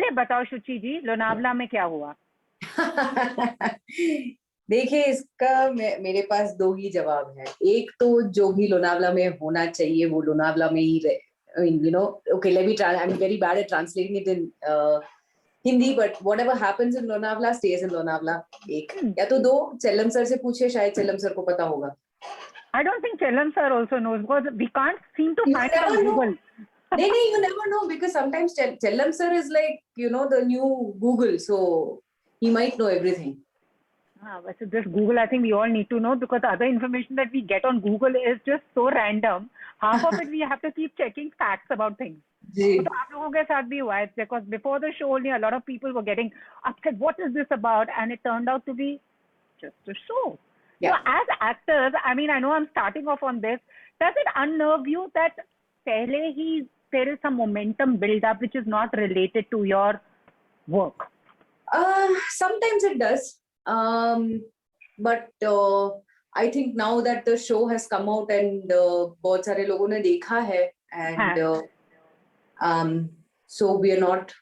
पहले बताओ शुचि जी, लोनावला में क्या हुआ? देखिए, इसका मेरे पास दो ही जवाब है। एक तो जो भी लोनावला में होना चाहिए वो लोनावला में ही okay, I'm very bad at translating it in Hindi, but whatever happens in Lonavala stays in Lonavala. एक या तो दो, चेल्लम सर से पूछे, शायद चेल्लम सर को पता होगा. I don't think Chellam sir also knows because we can't seem to find it on Google. No, you never know because sometimes Chellam sir is like, the new Google, so he might know everything. So this Google, I think we all need to know because the other information that we get on Google is just so random. Half of it we have to keep checking facts about things. जी. तो आप लोगों के साथ भी हुआ है because before the show only a lot of people were getting upset. What is this about? And it turned out to be just a show. Yeah. So as actors, I mean, I know I'm starting off on this. Does it unnerve you that there is some momentum build up which is not related to your work? Sometimes it does. But I think now that the show has come out and बहुत सारे लोगों ने देखा है and so we are not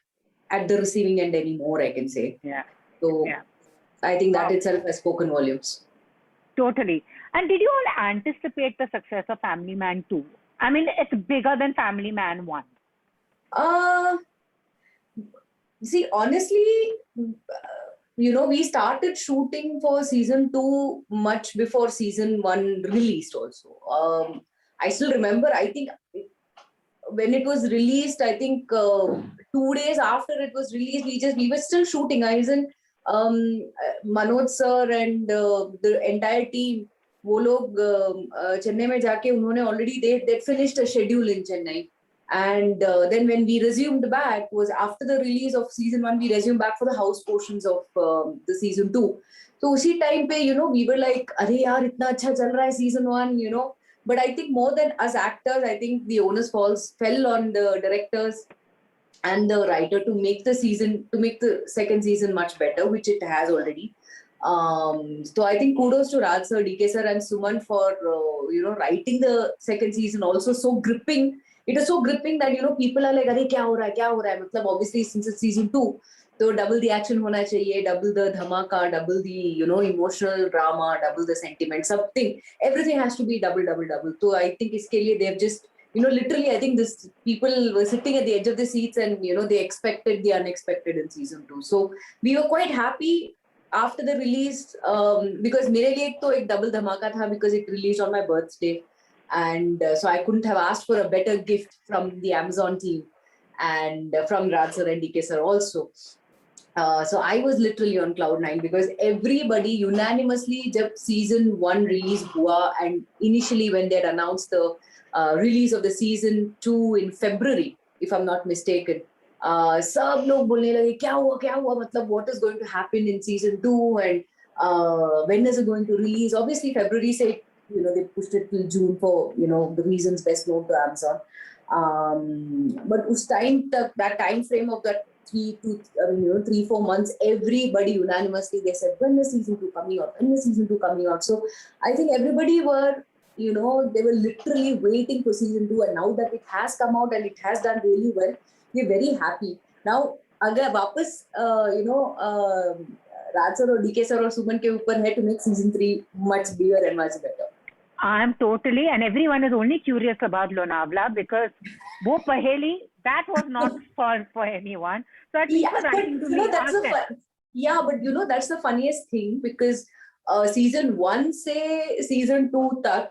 at the receiving end anymore, I can say. Yeah. So yeah. I think that itself has spoken volumes. Totally. And did you all anticipate the success of Family Man 2? I mean, it's bigger than Family Man 1. See, honestly, we started shooting for season 2 much before season 1 released also. I still remember, I think when it was released, I think 2 days after it was released, we were still shooting. I was in Manoj sir and the entire team, वो लोग चेन्नई में जाके उन्होंने already they finished a schedule in Chennai. And then when we resumed back was after the release of season 1, we resumed back for the house portions of the season 2. So उसी time पे we were like, अरे यार इतना अच्छा चल रहा है season 1, But I think more than us actors, I think the onus fell on the directors and the writer to make the second season much better, which it has already. So I think kudos to Raj sir, DK sir and Suman for writing the second season also so gripping. It is so gripping that people are like, "Arey kya ho raha hai?" Matlab obviously since it's season 2, so double the action hona chahiye, double the dhamaka, double the emotional drama, double the sentiment, something. Everything has to be double. So I think iske liye they've just literally, I think this people were sitting at the edge of the seats and they expected the unexpected in season 2. So we were quite happy after the release because मेरे लिए तो एक double धमाका था because it released on my birthday. And so I couldn't have asked for a better gift from the Amazon team and from Raj sir and DK sir also. So I was literally on cloud 9 because everybody unanimously जब season 1 release हुआ and initially when they had announced the release of the season 2 in February, if I'm not mistaken, सब लोग बोलने लगे क्या हुआ मतलब what is going to happen in season 2 and when is it going to release? Obviously February say they pushed it till June for the reasons best known to Amazon. But उस time that time frame of that 3-4 months, everybody unanimously they said when is season 2 coming out? So I think everybody were they were literally waiting for season 2, and now that it has come out and it has done really well, we're very happy. Now अगर वापस Raj sir or DK sir or Suman के ऊपर है to make season 3 much bigger and much better. I'm totally, and everyone is only curious about Lonavala because वो पहेली that was not for anyone. So at least writing to me. But that's the funniest thing because season 1 से season 2 तक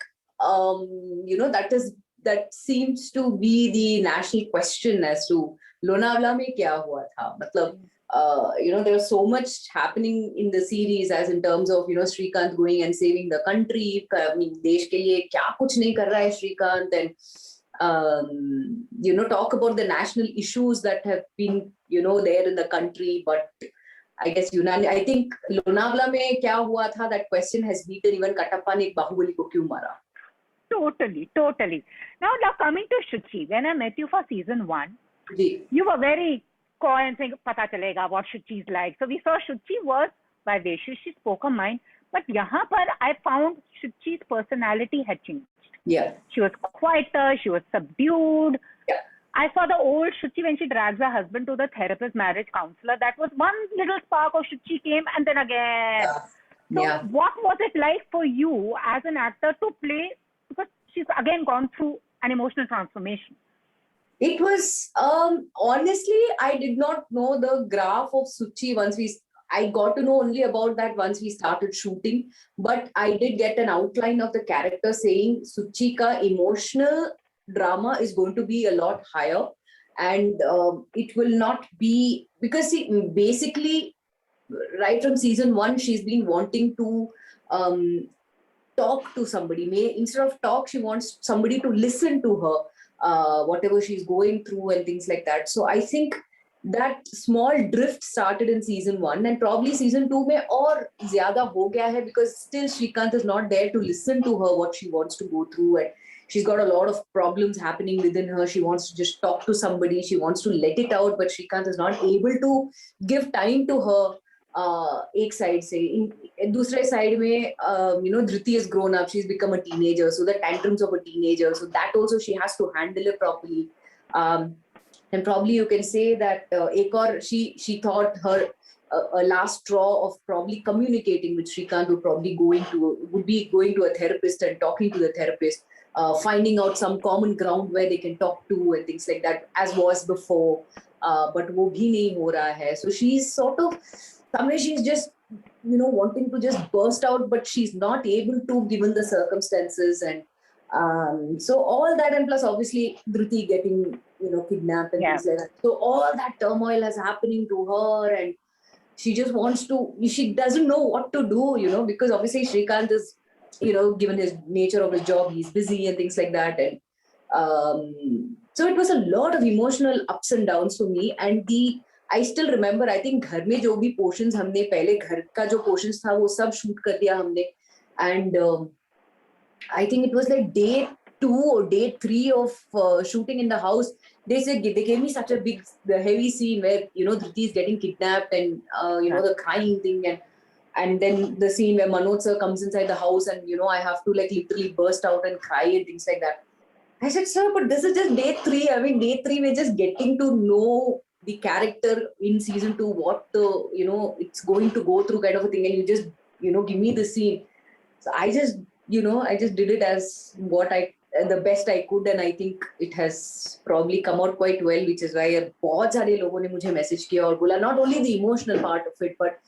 that seems to be the national question as to Lonavala में क्या हुआ था. मतलब there was so much happening in the series as in terms of Srikanth going and saving the country. I mean देश के लिए क्या कुछ नहीं कर रहा है Srikanth, and talk about the national issues that have been there in the country. But I guess I think Lonavala में क्या हुआ था, that question has beaten even Katappa ने बाहुबली को क्यों मारा. Totally. Now coming to Shuchi, when I met you for season 1, you were very coy and saying पता चलेगा what Shuchi is like. So we saw Shuchi was vivacious, she spoke her mind, but यहाँ पर I found Shuchi's personality had changed. Yeah. She was quieter, she was subdued. Yeah. I saw the old Shuchi when she drags her husband to the therapist, marriage counselor. That was one little spark of Shuchi came, and then again. Yeah. So Yeah. what was it like for you as an actor to play? Because she's again gone through an emotional transformation. It was honestly, I did not know the graph of Suchi I got to know only about that once we started shooting. But I did get an outline of the character saying Suchi ka emotional drama is going to be a lot higher, and it will not be because basically right from season 1 she's been wanting to talk to somebody. Instead of talk, she wants somebody to listen to her, whatever she's going through and things like that. So I think that small drift started in season 1, and probably season 2 mein aur zyada ho gaya hai, because still Srikanth is not there to listen to her what she wants to go through, and she's got a lot of problems happening within her. She wants to just talk to somebody, she wants to let it out, but Srikanth is not able to give time to her. एक side से दूसरे side में Dhriti has grown up, she's become a teenager, so the tantrums of a teenager, so that also she has to handle it properly. And probably you can say that ek aur she thought her a last straw of probably communicating with Srikanth would be going to a therapist and talking to the therapist, finding out some common ground where they can talk to and things like that, as was before, but wo bhi nahi ho raha hai. So she's sort of somewhere she's just wanting to just burst out, but she's not able to given the circumstances, and so all that, and plus obviously Dhriti getting kidnapped and things like that. So all that turmoil is happening to her, and she just wants to. She doesn't know what to do, because obviously Srikanth is, given his nature of his job, he's busy and things like that, and so it was a lot of emotional ups and downs for me, and I still remember, I think घर में जो भी portions हमने पहले घर का जो portions था वो सब shoot कर दिया हमने, and I think it was like day 2 or day 3 of shooting in the house. They gave me such a big, the heavy scene where Dhriti is getting kidnapped and the crying thing, and then the scene where Manoj sir comes inside the house and I have to like literally burst out and cry and things like that. I said, sir, but this is just day 3. I mean, day 3 we're just getting to know the character in season 2, what it's going to go through kind of a thing, and you just give me the scene. So I just did it as the best I could, and I think it has probably come out quite well, which is why बहुत सारे लोगों ने मुझे message किया और बोला not only the emotional part of it, but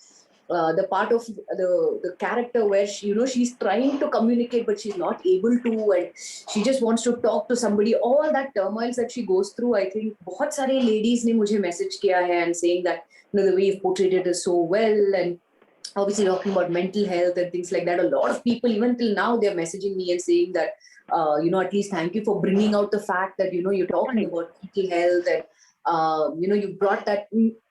the part of the character where she's trying to communicate but she's not able to, and she just wants to talk to somebody, all that turmoil that she goes through. I think बहुत सारे ladies ने मुझे message किया है and saying that the way you've portrayed it is so well, and obviously talking about mental health and things like that. A lot of people even till now they're messaging me and saying that at least thank you for bringing out the fact that you're talking about mental health, and you brought that,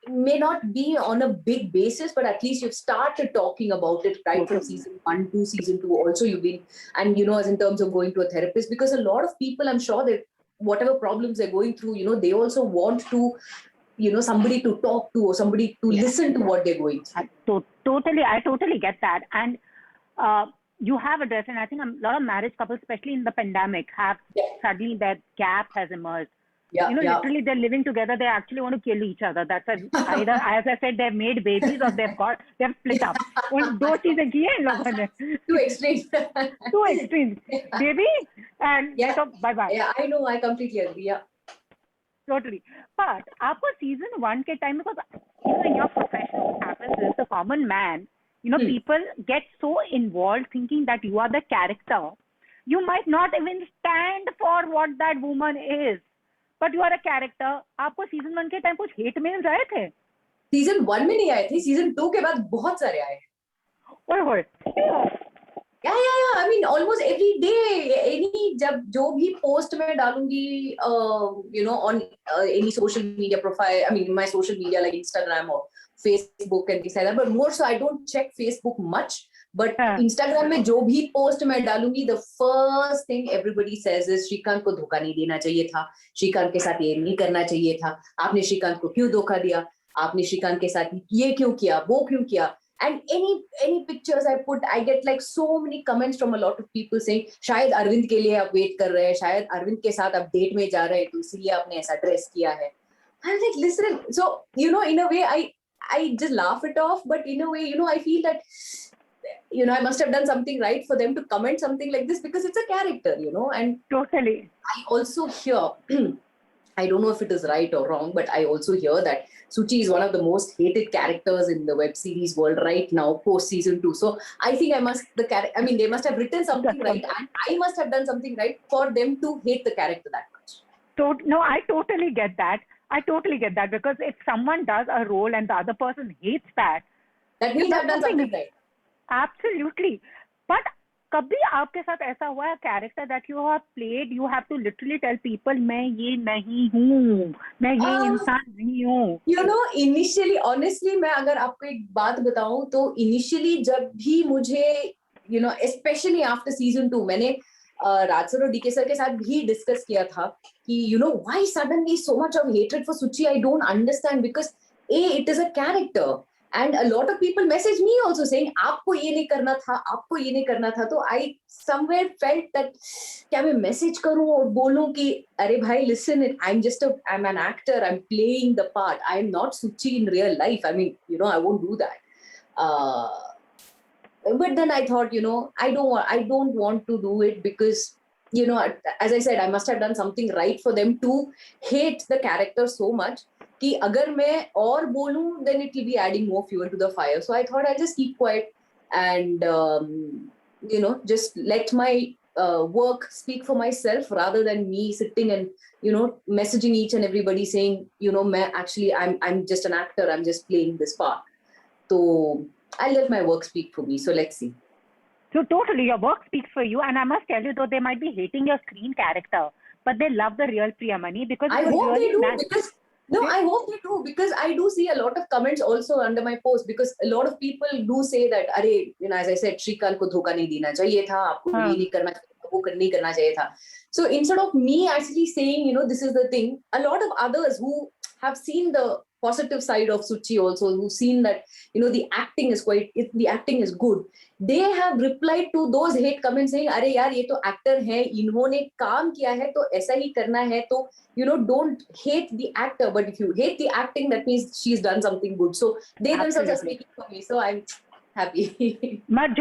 may not be on a big basis, but at least you've started talking about it right from season 1 to season 2 also. You've been, and as in terms of going to a therapist, because a lot of people, I'm sure that whatever problems they're going through, they also want to somebody to talk to or somebody to listen to what they're going through. I totally get that. And you have addressed, and I think a lot of marriage couples, especially in the pandemic, have suddenly that gap has emerged. Literally they're living together, they actually want to kill each other. That's either, as I said, they've made babies or they've split up. And दो चीजें की हैं इन लोगों ने. Two extremes. Baby and so bye. Yeah, I know, I completely agree. Yeah. Totally. But आपको season 1 के time, because in your profession what happens is the common man, people get so involved thinking that you are the character. You might not even stand for what that woman is, but you are a character. आपको season 1 के time कुछ hate mails आए थे? Season 1 में नहीं आए थे, season 2 के बाद बहुत सारे आए. ओए. Yeah. I mean, almost every day, जब जो भी post मैं डालूंगी, on any social media profile, I mean, my social media like Instagram or Facebook and things like that. But more so, I don't check Facebook much. But Instagram में जो भी post मैं डालूंगी, the first thing everybody says is Shrikant को धोखा नहीं देना चाहिए था, श्रीकांत के साथ ये नहीं करना चाहिए था, आपने श्रीकांत को क्यों धोखा दिया, आपने श्रीकांत के साथ ये क्यों किया, वो क्यों किया. And any pictures I put, I get like so many comments from a lot of people saying शायद अरविंद के लिए आप वेट कर रहे हैं, शायद अरविंद के साथ आप डेट में जा रहे हैं तो इसलिए आपने ऐसा ड्रेस किया है. I'm like, listen, so in a way I just laugh it off, but in a way I feel that I must have done something right for them to comment something like this, because it's a character, and Totally. I also hear I don't know if it is right or wrong, but I also hear that Suchi is one of the most hated characters in the web series world right now, post season 2. So I think they must have written something right, and I must have done something right for them to hate the character that much. So, no, I totally get that. Because if someone does a role and the other person hates that means I've done something right. Absolutely. But कभी आपके साथ ऐसा हुआ है character that you have played, you have to literally tell people मैं ये नहीं हूँ, मैं ये इंसान नहीं हूँ? Initially, honestly, मैं अगर आपको एक बात बताऊं तो initially जब भी मुझे especially after season 2 मैंने राज सर और डीके सर के साथ भी डिस्कस किया था कि why suddenly so much of hatred for Suchi. I don't understand, because it is a character. And a lot of people message me also saying, आपको ये नहीं करना था. तो I somewhere felt that क्या मैं message करूं और बोलूं कि अरे भाई, listen, I'm an actor, I'm playing the part. I am not Suchi in real life. I mean, I won't do that. But then I thought, I don't want to do it, because, as I said, I must have done something right for them to hate the character so much. कि अगर मैं और बोलूं, then it will be adding more fuel to the fire. So I thought I'll just keep quiet and just let my work speak for myself, rather than me sitting and messaging each and everybody saying I'm just an actor, I'm just playing this part. So I'll let my work speak for me. So let's see. So totally, your work speaks for you, and I must tell you, though they might be hating your screen character, but they love the real Priyamani because I hope they do, because I hope they do, because I do see a lot of comments also under my post, because a lot of people do say that, as I said, Shrikant को धोखा नहीं देना चाहिए था, आपको ये नहीं करना चाहिए था, वो नहीं करना चाहिए था. So instead of me actually saying, this is the thing, a lot of others who have seen the positive side of Suchi also, who've seen that, the acting is good, they have replied to those hate comments saying, अरे यार ये तो actor है, इन्होंने काम किया है तो ऐसा ही करना है, तो don't hate the actor, but if you hate the acting, that means she's done something good. So they themselves are speaking for me, so I'm happy. But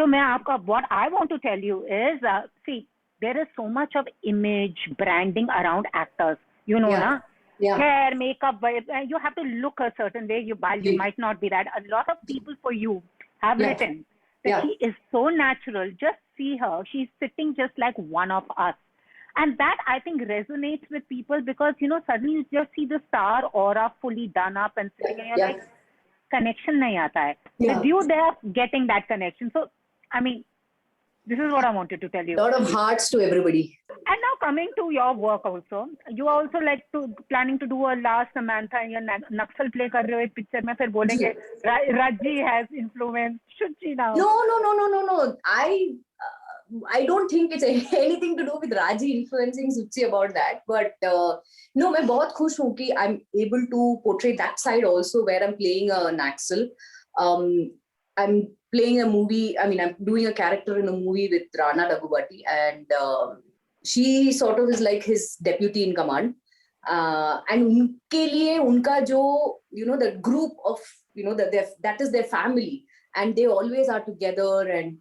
what I want to tell you is, see, there is so much of image branding around actors, na? Yeah. Hair, makeup, you have to look a certain way. You might not be that. A lot of people for you have written that she is so natural. Just see her. She's sitting just like one of us. And that, I think, resonates with people, because, suddenly you just see the star aura fully done up and sitting, and you're like, connection nahi aata hai. With you, they are getting that connection. So, I mean, this is what I wanted to tell you. A lot of hearts to everybody. And now coming to your work also, you are also planning to do a last Samantha in your Naxal play kar rahe ho ek picture mein, fir bolenge Raji has influenced Suchi now. No. I don't think it's anything to do with Raji influencing Suchi about that. But no, मैं बहुत खुश हूँ कि I'm able to portray that side also, where I'm playing a Naxal. I'm playing a movie. I mean, I'm doing a character in a movie with Rana Daggubati, and she sort of is like his deputy in command. And उनके लिए उनका जो the group of that is their family, and they always are together, and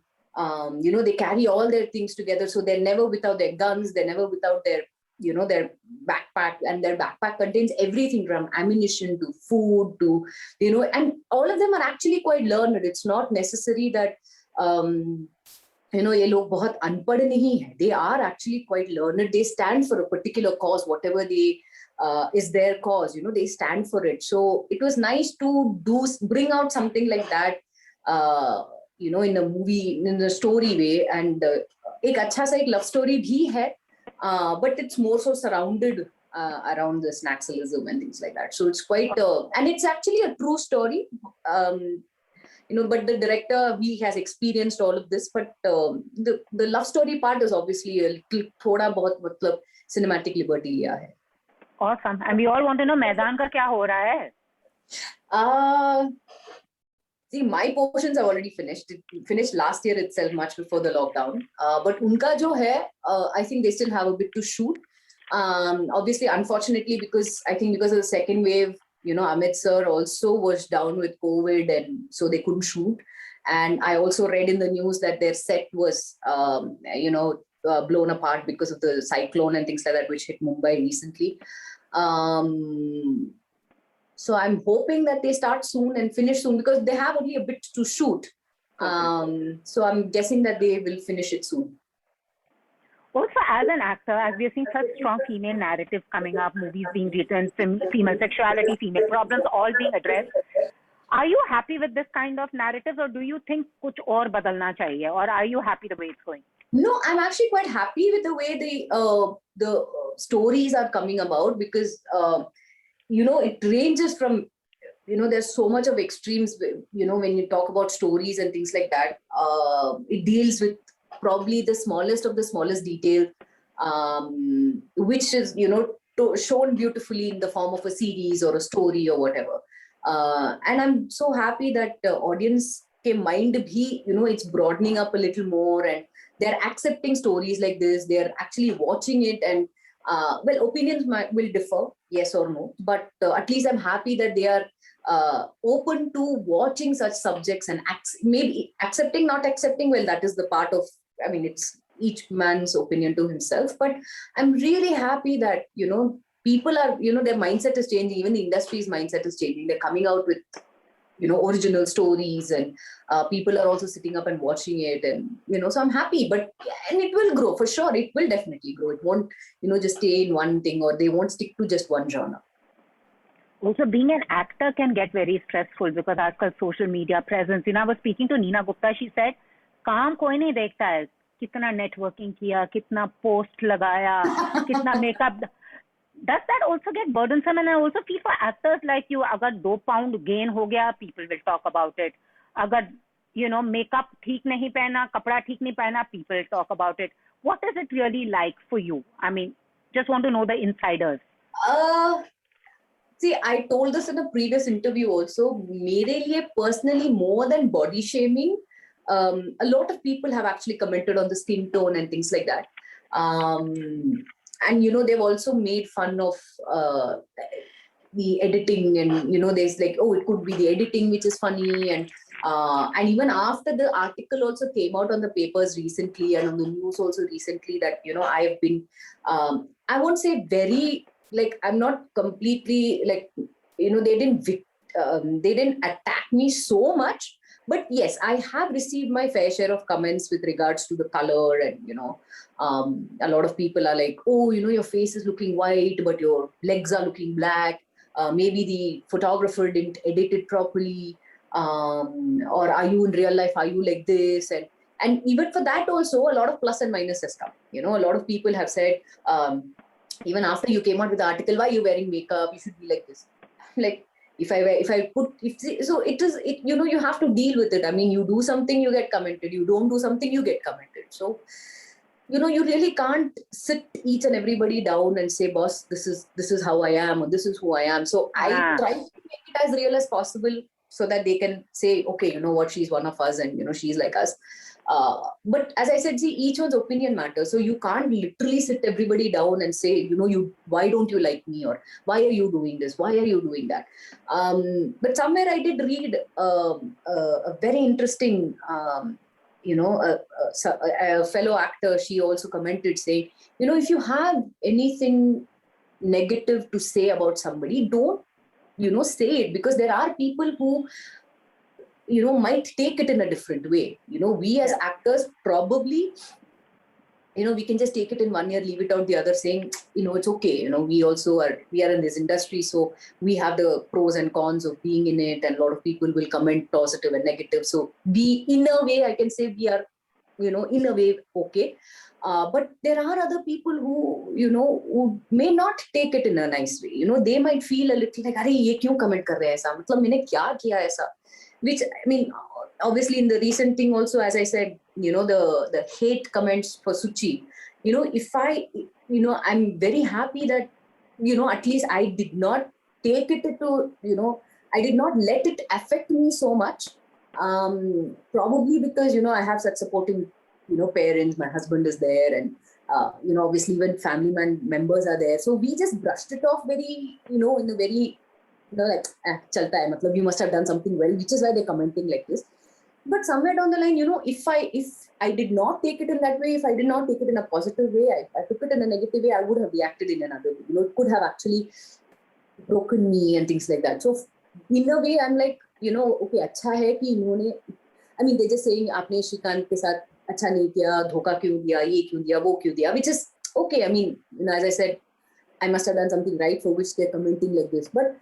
they carry all their things together, so they're never without their guns, they're never without their their backpack, and their backpack contains everything from ammunition to food to and all of them are actually quite learned. It's not necessary that ये लोग बहुत अनपढ़ नहीं है. They are actually quite learned. They stand for a particular cause, whatever they is their cause, they stand for it. So it was nice to bring out something like that in a movie, in a story way. And एक अच्छा सा एक love story भी है, but it's more so surrounded around this Naxalism and things like that. So it's quite and it's actually a true story. But the director, he has experienced all of this, but the love story part is obviously a little थोड़ा बहुत मतलब cinematic liberty लिया है. Awesome. And we all want to know मैदान का क्या हो रहा है? See, my portions are already finished. It finished last year itself, much before the lockdown. But unka jo hai, I think they still have a bit to shoot. Obviously, unfortunately, because I think because of the second wave, Amit sir also was down with COVID, and so they couldn't shoot. And I also read in the news that their set was, blown apart because of the cyclone and things like that, which hit Mumbai recently. So I'm hoping that they start soon and finish soon because they have only a bit to shoot. So I'm guessing that they will finish it soon. Also, as an actor, as we are seeing such strong female narratives coming up, movies being written, female sexuality, female problems, all being addressed, are you happy with this kind of narratives, or do you think kuch aur badalna chahiye, or are you happy the way it's going? No, I'm actually quite happy with the way the stories are coming about because, it ranges from, there's so much of extremes, when you talk about stories and things like that. It deals with probably the smallest of the smallest detail, which is, shown beautifully in the form of a series or a story or whatever. And I'm so happy that the audience ke mind bhi, it's broadening up a little more and they're accepting stories like this. They're actually watching it and, opinions will differ, yes or no. But at least I'm happy that they are open to watching such subjects and maybe accepting, not accepting. Well, that is the part of, it's each man's opinion to himself. But I'm really happy that, people are, their mindset is changing. Even the industry's mindset is changing. They're coming out with, original stories and people are also sitting up and watching it. And, so I'm happy, and it will grow for sure. It will definitely grow. It won't, just stay in one thing or they won't stick to just one genre. Also, being an actor can get very stressful because aajkal social media presence. I was speaking to Neena Gupta. She said, "Kaam koi nahi dekhta hai. Kitna networking kiya, kitna post lagaya, kitna makeup." Does that also get burdensome? And I also feel for actors like you, agar 2 pound gain ho gaya, people will talk about it. Agar, makeup theek nahi pehna, kapda theek nahi pehna, people talk about it. What is it really like for you? Just want to know the insiders. See, I told this in a previous interview also. Mere liye personally, more than body shaming, a lot of people have actually commented on the skin tone and things like that. And, they've also made fun of the editing and, there's like, oh, it could be the editing, which is funny. And even after the article also came out on the papers recently and on the news also recently that, I've been, I won't say very, like, I'm not completely like, they didn't attack me so much. But yes, I have received my fair share of comments with regards to the color and, a lot of people are like, oh, your face is looking white, but your legs are looking black. Maybe the photographer didn't edit it properly. Or are you in real life? Are you like this? And even for that also, a lot of plus and minus has come. A lot of people have said, even after you came out with the article, why are you wearing makeup? You should be like this. Like, so it is, you have to deal with it. You do something, you get commented. You don't do something, you get commented. So, you really can't sit each and everybody down and say, boss, this is how I am, or this is who I am. So I try to make it as real as possible so that they can say, okay, you know what, she's one of us and, she's like us. But as I said, see, each one's opinion matters. So you can't literally sit everybody down and say, why don't you like me? Or why are you doing this? Why are you doing that? But somewhere I did read a very interesting, a fellow actor, she also commented saying, if you have anything negative to say about somebody, don't, say it, because there are people who, might take it in a different way. We as actors probably, we can just take it in one ear, leave it out the other, saying, it's okay. We are in this industry, so we have the pros and cons of being in it, and a lot of people will comment positive and negative. So in a way, I can say we are, in a way, okay. But there are other people who, who may not take it in a nice way. They might feel a little like, "Arey, ye kyun comment kar rahe hai aisa? Matlab, maine kya kiya aisa?" Which, obviously in the recent thing also, as I said, the hate comments for Suchi, I'm very happy that, at least I did not take it to, I did not let it affect me so much. Probably because, I have such supporting, parents, my husband is there, and, obviously even family members are there. So we just brushed it off very, in a very, like, chalta hai, matlab, you must have done something well, which is why they're commenting like this. But somewhere down the line, if I did not take it in that way, if I did not take it in a positive way, I took it in a negative way, I would have reacted in another way. It could have actually broken me and things like that. So in a way, I'm like, okay, अच्छा है कि इन्होंने, I mean, they're just saying, आपने श्रीकांत के साथ अच्छा नहीं किया, धोखा क्यों दिया, ये क्यों दिया, वो क्यों दिया, which is okay. I mean, as I said, I must have done something right for which they're commenting like this. But,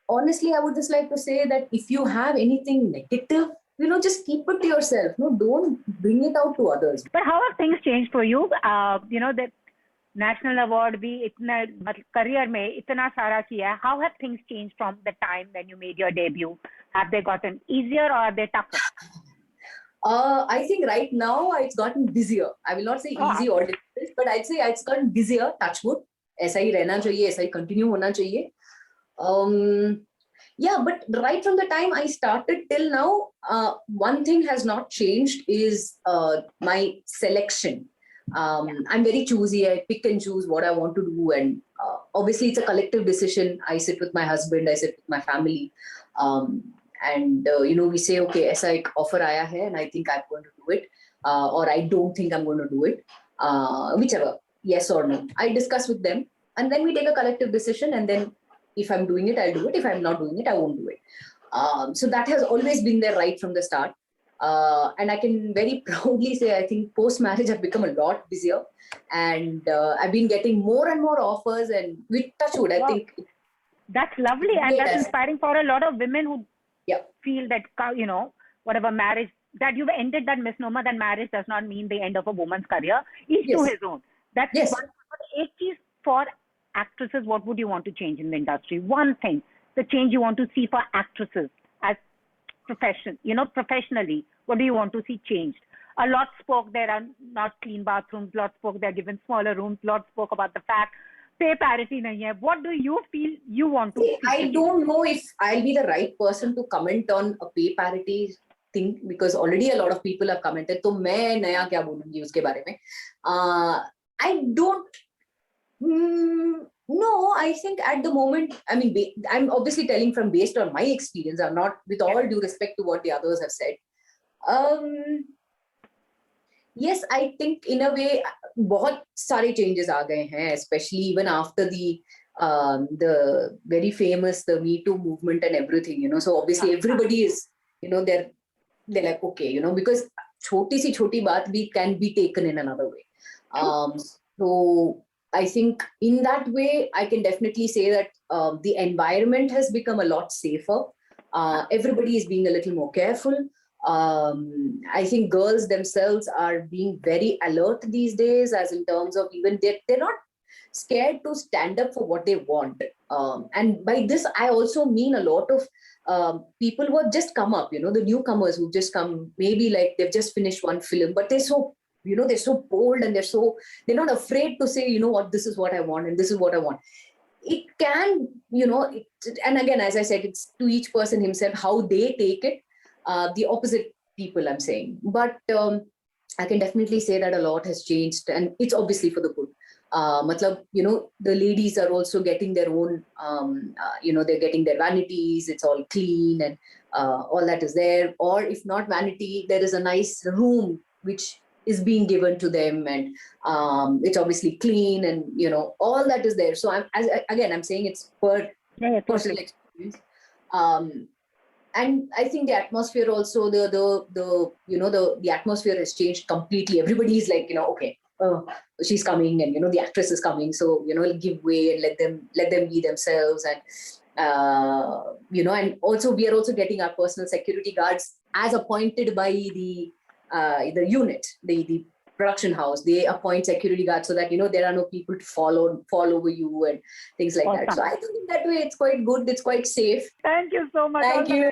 honestly, I would just like to say that if you have anything negative, just keep it to yourself. No, don't bring it out to others. But how have things changed for you? The national award भी इतना career में इतना सारा किया है. How have things changed from the time when you made your debut? Have they gotten easier or are they tougher? I think right now it's gotten busier. I will not say easy or difficult, but I'd say it's gotten busier. Touch wood. ऐसा ही रहना चाहिए, ऐसा ही continue होना चाहिए. Yeah, but right from the time I started till now, one thing has not changed is my selection. I'm very choosy. I pick and choose what I want to do, and obviously it's a collective decision. I sit with my husband, I sit with my family, and we say, okay, aisa ek offer aaya hai, and I think I'm going to do it, or I don't think I'm going to do it, whichever, yes or no. I discuss with them, and then we take a collective decision, and then if I'm doing it, I'll do it. If I'm not doing it, I won't do it. So that has always been there right from the start. And I can very proudly say, I think post-marriage I've become a lot busier, and I've been getting more and more offers, and with touch wood, I think. That's lovely, and that's inspiring for a lot of women who feel that, whatever marriage, that you've ended that misnomer that marriage does not mean the end of a woman's career. Each to his own. That's one. For actresses, what would you want to change in the industry? One thing, the change you want to see for actresses as professionally, what do you want to see changed? A lot spoke there are not clean bathrooms, lot spoke they're given smaller rooms, lot spoke about the fact pay parity nahi hai. What do you feel you want to see? I don't know if I'll be the right person to comment on a pay parity thing, because already a lot of people have commented. So मैं नया क्या बोलूँगी उसके बारे में? I don't. No, I think at the moment, I mean, I'm obviously telling from based on my experience. I'm not, with all due respect to what the others have said. Yes, I think in a way, बहुत सारे changes आ गए हैं, especially even after the very famous the Me Too movement and everything. So obviously everybody is, they're like, okay, because छोटी सी छोटी बात भी can be taken in another way. So I think in that way, I can definitely say that the environment has become a lot safer. Everybody is being a little more careful. I think girls themselves are being very alert these days, as in terms of even they're not scared to stand up for what they want. And by this, I also mean a lot of people who have just come up, the newcomers who've just come, maybe like they've just finished one film, but they're so they're so bold, and they're not afraid to say, what, this is what I want and this is what I want. It can, and again, as I said, it's to each person himself, how they take it, the opposite people I'm saying. But I can definitely say that a lot has changed, and it's obviously for the good. Matlab, the ladies are also getting their own, they're getting their vanities, it's all clean, and all that is there. Or if not vanity, there is a nice room which is being given to them, and it's obviously clean, and all that is there. So I'm saying it's personal experience, and I think the atmosphere also, the atmosphere has changed completely. Everybody is like, okay, she's coming, and the actress is coming, so give way and let them be themselves, and and also we are also getting our personal security guards as appointed by the unit, the production house. They appoint security guards so that there are no people to fall over you and things like that. So I think in that way it's quite good, it's quite safe. Thank you so much. Thank you.